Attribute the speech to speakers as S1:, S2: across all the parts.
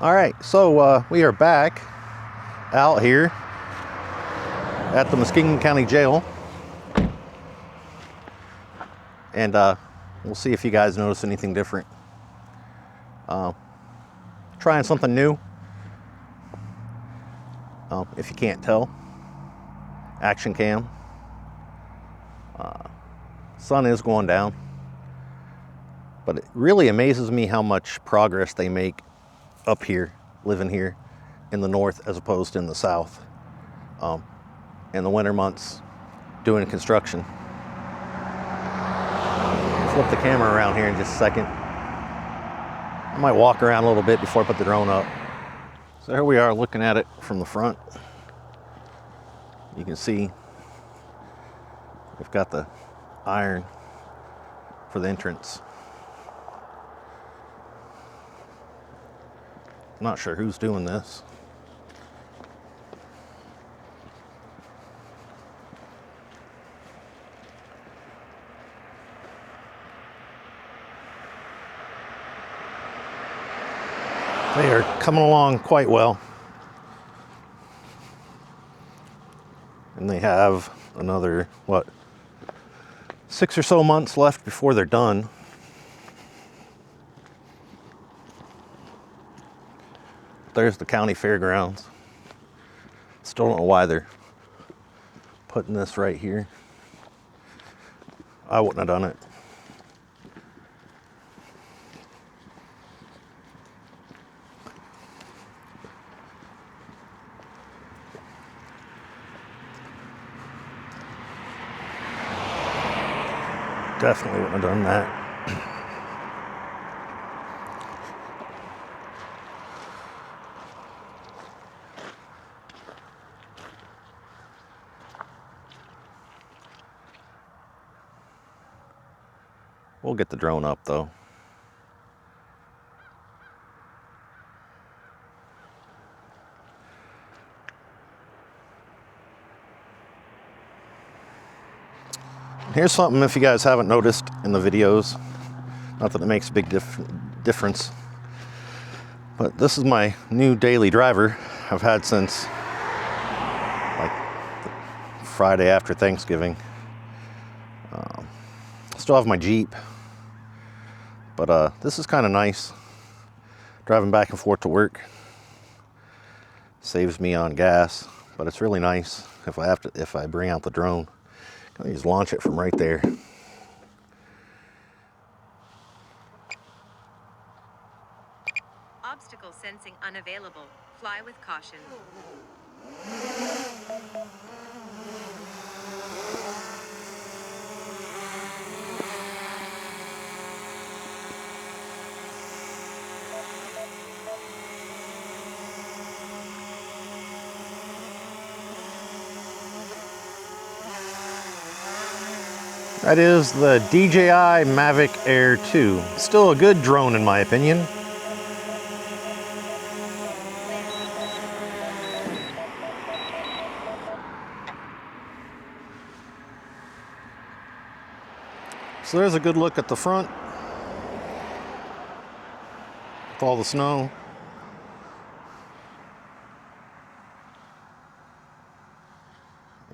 S1: All right, so we are back out here at the Muskegon County Jail, and we'll see if you guys notice anything different. Trying something new. If you can't tell, action cam. Sun is going down, but it really amazes me how much progress they make up here, living here in the north as opposed to in the south. In the winter months, doing construction. Flip the camera around here in just a second. I might walk around a little bit before I put the drone up. So here we are looking at it from the front. You can see we've got the iron for the entrance. I'm not sure who's doing this. They are coming along quite well. And they have another, 6 or so months left before they're done. There's the county fairgrounds. Still don't know why they're putting this right here. I wouldn't have done it. Definitely wouldn't have done that. We'll get the drone up though. Here's something if you guys haven't noticed in the videos, not that it makes a big difference, but this is my new daily driver I've had since like Friday after Thanksgiving. Still have my Jeep, but this is kind of nice. Driving back and forth to work saves me on gas, but it's really nice if I bring out the drone. I can just launch it from right there.
S2: Obstacle sensing unavailable. Fly with caution.
S1: That is the DJI Mavic Air 2. Still a good drone in my opinion. So there's a good look at the front with all the snow.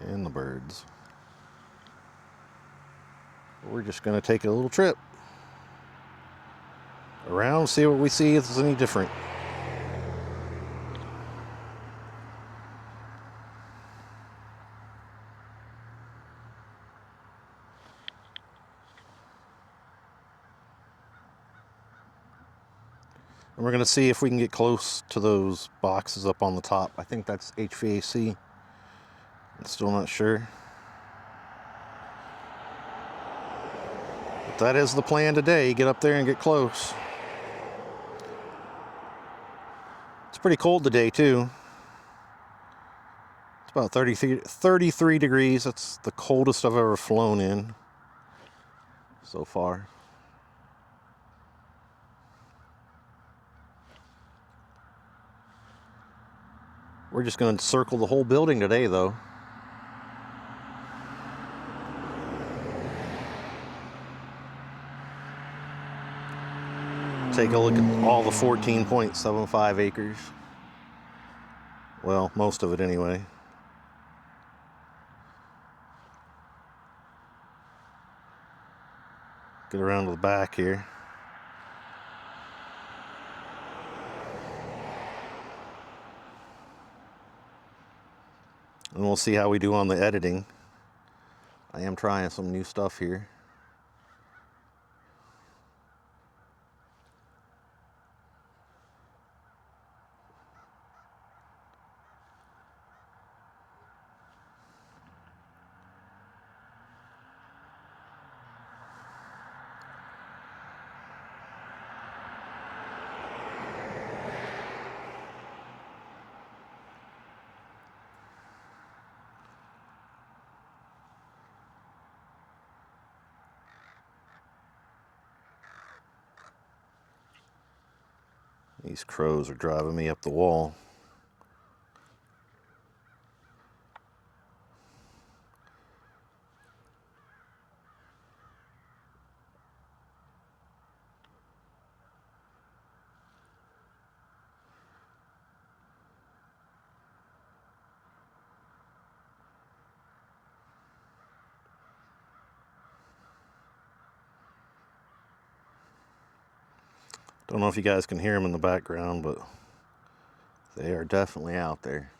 S1: And the birds. We're just going to take a little trip around, see what we see, if there's any different. And we're going to see if we can get close to those boxes up on the top. I think that's HVAC. I'm still not sure. That is the plan today, get up there and get close. It's pretty cold today too. It's about 33 degrees. That's the coldest I've ever flown in so far. We're just going to circle the whole building today though. take a look at all the 14.75 acres. Well, most of it anyway. Get around to the back here. And we'll see how we do on the editing. I am trying some new stuff here. These crows are driving me up the wall. Don't know if you guys can hear them in the background, but they are definitely out there.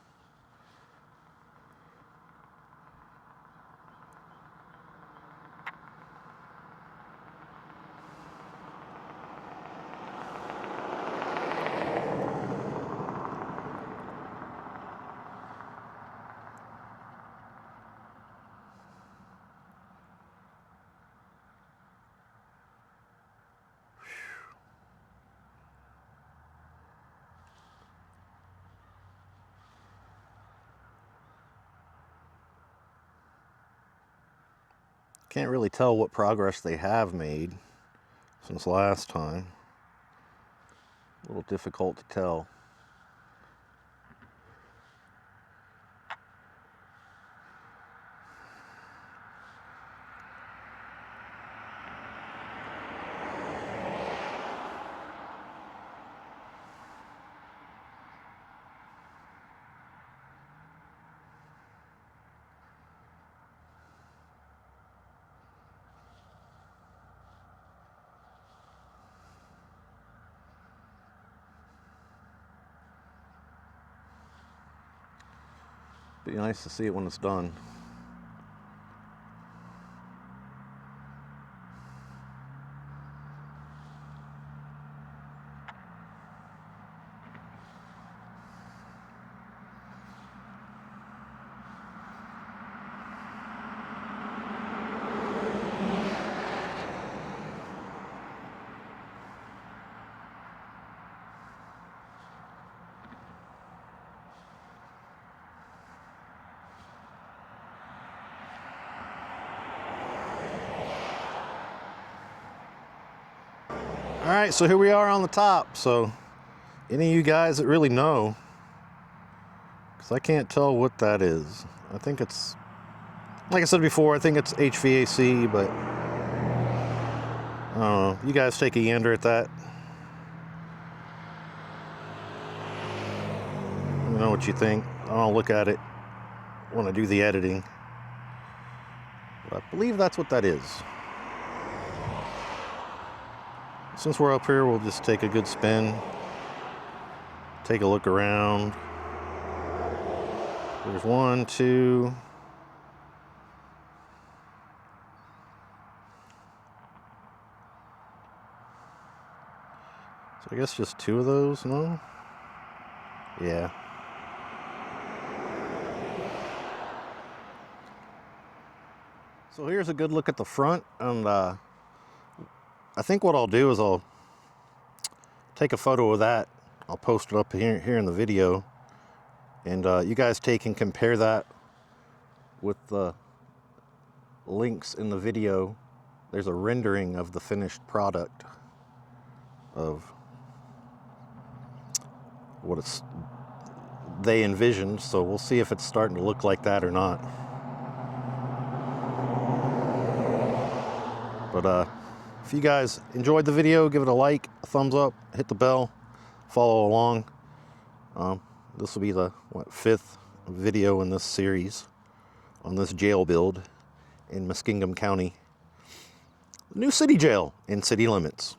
S1: Can't really tell what progress they have made since last time. A little difficult to tell. Be nice to see it when it's done. All right, so here we are on the top. So any of you guys that really know, because I can't tell what that is. I think it's, like I said before, I think it's HVAC, but I don't know. You guys take a gander at that. Let me know what you think. I'll look at it when I do the editing. But I believe that's what that is. Since we're up here, we'll just take a good spin, take a look around. There's 1, 2. So I guess just 2 of those, no? Yeah. So here's a good look at the front, and I think what I'll do is I'll take a photo of that. I'll post it up here in the video, and you guys take and compare that with the links in the video. There's a rendering of the finished product of what they envisioned, so we'll see if it's starting to look like that or not. But If you guys enjoyed the video, give it a like, a thumbs up, hit the bell, follow along. This will be the 5th video in this series on this jail build in Muskingum County. The new city jail in city limits.